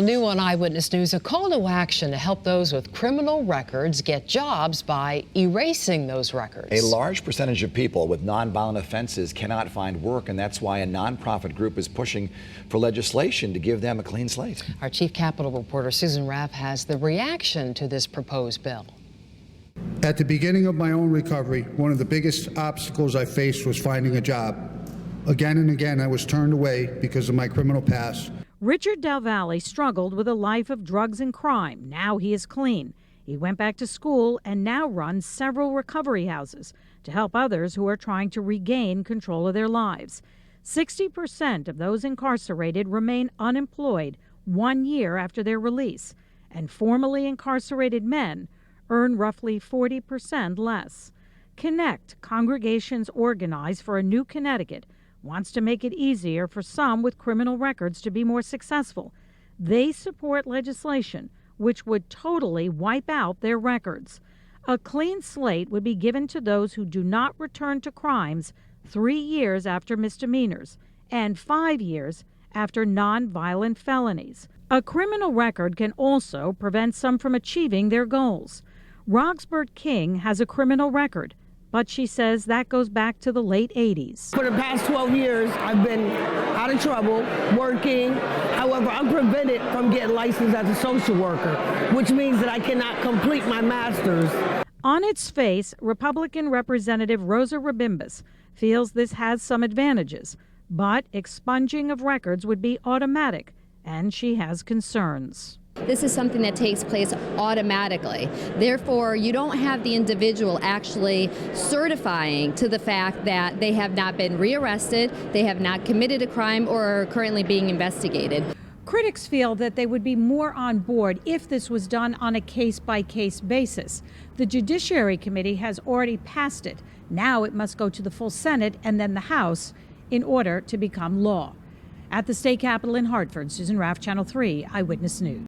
New on Eyewitness News, a call to action to help those with criminal records get jobs by erasing those records. A large percentage of people with nonviolent offenses cannot find work, and that's why a nonprofit group is pushing for legislation to give them a clean slate. Our chief Capitol reporter Susan Raff has the reaction to this proposed bill. At the beginning of my own recovery, one of the biggest obstacles I faced was finding a job. Again and again, I was turned away because of my criminal past. Richard Del Valle struggled with a life of drugs and crime. Now he is clean. He went back to school and now runs several recovery houses to help others who are trying to regain control of their lives. 60% of those incarcerated remain unemployed 1 year after their release, and formerly incarcerated men earn roughly 40% less. Connect, congregations organized for a new Connecticut, wants to make it easier for some with criminal records to be more successful. They support legislation which would totally wipe out their records. A clean slate would be given to those who do not return to crimes 3 years after misdemeanors and 5 years after nonviolent felonies. A criminal record can also prevent some from achieving their goals. Roxbert King has a criminal record, but she says that goes back to the late 80s. For the past 12 years, I've been out of trouble, working. However, I'm prevented from getting licensed as a social worker, which means that I cannot complete my master's. On its face, Republican Representative Rosa Rabimbas feels this has some advantages, but expunging of records would be automatic, and she has concerns. This is something that takes place automatically. Therefore, you don't have the individual actually certifying to the fact that they have not been rearrested, they have not committed a crime, or are currently being investigated. Critics feel that they would be more on board if this was done on a case-by-case basis. The Judiciary Committee has already passed it. Now it must go to the full Senate and then the House in order to become law. At the state capitol in Hartford, Susan Raff, Channel 3 Eyewitness News.